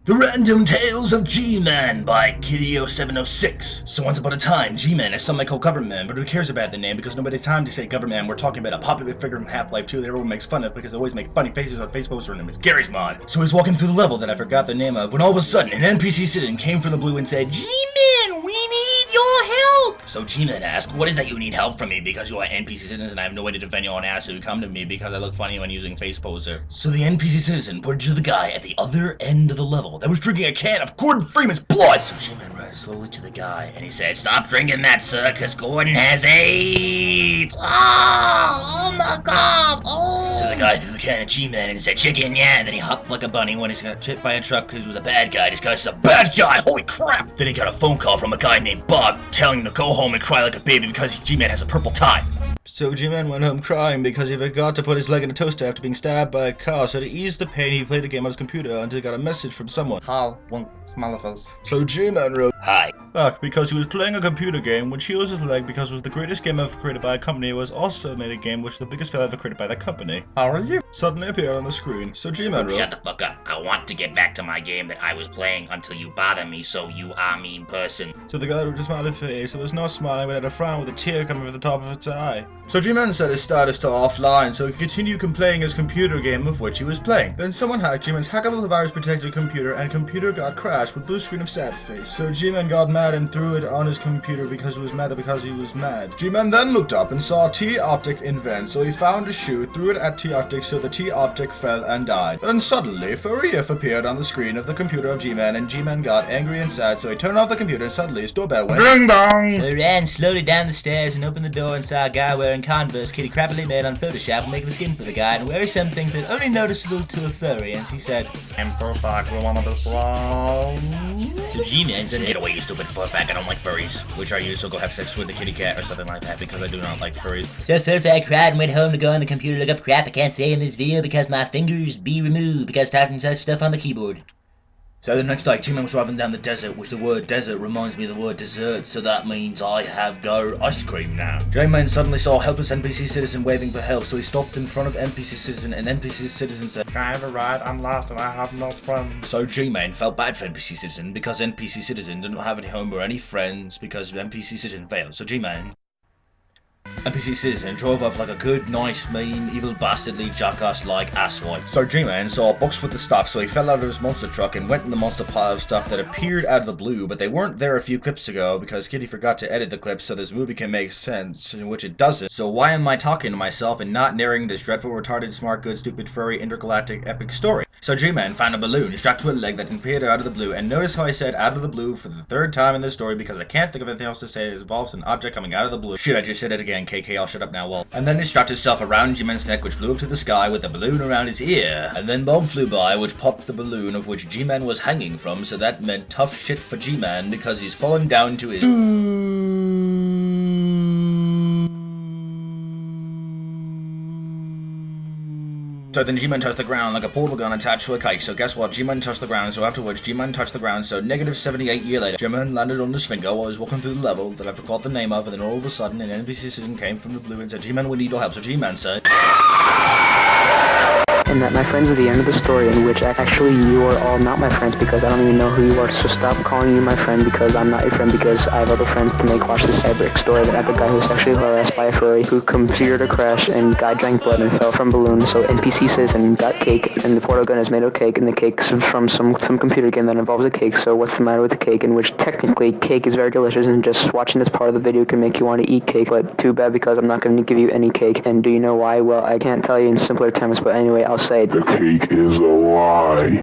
The Random Tales of Gman by Kitty0706. So once upon a time, Gman is something called Government, but who cares about the name because nobody has time to say Government. We're talking about a popular figure from Half-Life 2 that everyone makes fun of because they always make funny faces on Facebook. Her name is Gary's Mod. So he's walking through the level that I forgot the name of when all of a sudden an NPC citizen came from the blue and said, Gman, we need your help! So Gman asked, what is that you need help from me because you are NPC citizens and I have no way to defend you on ass, so you come to me because I look funny when using face poser. So the NPC citizen pointed to the guy at the other end of the level that was drinking a can of Gordon Freeman's blood. So Gman ran slowly to the guy and he said, stop drinking that, sir, because Gordon has AIDS. Oh my god. Oh. So the guy threw the can at Gman and he said, chicken, yeah. And then he hopped like a bunny when he got hit by a truck because he was a bad guy. This guy's a bad guy. Holy crap. Then he got a phone call from a guy named Bob telling him to go home and cry like a baby because Gman has a purple tie. So Gman went home crying because he forgot to put his leg in a toaster after being stabbed by a car, so to ease the pain he played a game on his computer until he got a message from someone. Hi, one smell of us. So Gman wrote, hi. Back because he was playing a computer game which heals his leg because it was the greatest game ever created by a company. It was also made a game which was the biggest fail ever created by that company. How are you? Suddenly appeared on the screen. So Gman wrote, shut the fuck up. I want to get back to my game that I was playing until you bother me, so you are mean person. So the guy with a smiley face, it was not smiling but had a frown with a tear coming from the top of its eye. So Gman set his status to offline so he could continue playing his computer game of which he was playing. Then someone hacked Gman's hackable virus protected computer and computer got crashed with blue screen of sad face. So Gman got mad and threw it on his computer because he was mad because he was mad. Gman then looked up and saw T-Optic invent, so he found a shoe, threw it at T-Optic so the T-Optic fell and died. Then suddenly, Furry If appeared on the screen of the computer of Gman and Gman got angry and sad so he turned off the computer and suddenly his doorbell went ding dong! So he ran slowly down the stairs and opened the door and saw a guy wearing Converse Kitty crappily made on Photoshop making the skin for the guy and wearing some things that only noticeable to a furry, and he said, I'm perfect, we wanna be strong. So Gman said, Get away, you stupid furback. I don't like furries. Which are you, so go have sex with a kitty cat or something like that because I do not like furries. so Furfact cried and went home to go on the computer look up crap I can't say in this video because my fingers be removed because typing such stuff on the keyboard. So the next day, Gman was driving down the desert, which the word desert reminds me of the word dessert, so that means I have go ice cream now. Gman suddenly saw a helpless NPC citizen waving for help, so he stopped in front of NPC citizen, and NPC citizen said, Can I have a ride? I'm lost and I have no friends. So Gman felt bad for NPC citizen because NPC citizen didn't have any home or any friends because NPC citizen failed. So Gman, NPC citizen drove up like a good, nice, mean, evil, bastardly, jackass-like asswipe. So Gman saw a box with the stuff, so he fell out of his monster truck and went in the monster pile of stuff that appeared out of the blue, but they weren't there a few clips ago because Kitty forgot to edit the clips so this movie can make sense, in which it doesn't. So why am I talking to myself and not narrating this dreadful, retarded, smart, good, stupid, furry, intergalactic, epic story? So Gman found a balloon strapped to a leg that appeared out of the blue, and notice how I said out of the blue for the third time in this story because I can't think of anything else to say that involves an object coming out of the blue. Shit, I just said it again, KK, I'll shut up now, lol. And then he strapped himself around Gman's neck, which flew up to the sky with the balloon around his ear. And then Bob flew by, which popped the balloon of which Gman was hanging from, so that meant tough shit for Gman because he's fallen down to his So then Gman touched the ground like a portal gun attached to a kite. So guess what? Gman touched the ground. So afterwards, Gman touched the ground. So negative 78 years later, Gman landed on his finger while he was walking through the level that I forgot the name of. And then all of a sudden, an NPC citizen came from the blue and said, Gman, we need your help. So Gman said, and that my friends are the end of the story, in which actually you are all not my friends because I don't even know who you are, so stop calling you my friend because I'm not your friend because I have other friends to make watch this epic story that I have a guy who was sexually harassed by a furry who computer crashed and guy drank blood and fell from balloons, so NPC citizen got cake and the portal gun is made of cake and the cake's from some computer game that involves a cake, so what's the matter with the cake, in which technically cake is very delicious and just watching this part of the video can make you want to eat cake, but too bad because I'm not going to give you any cake, and do you know why? Well, I can't tell you in simpler terms, but anyway, I'll say the cake is a lie.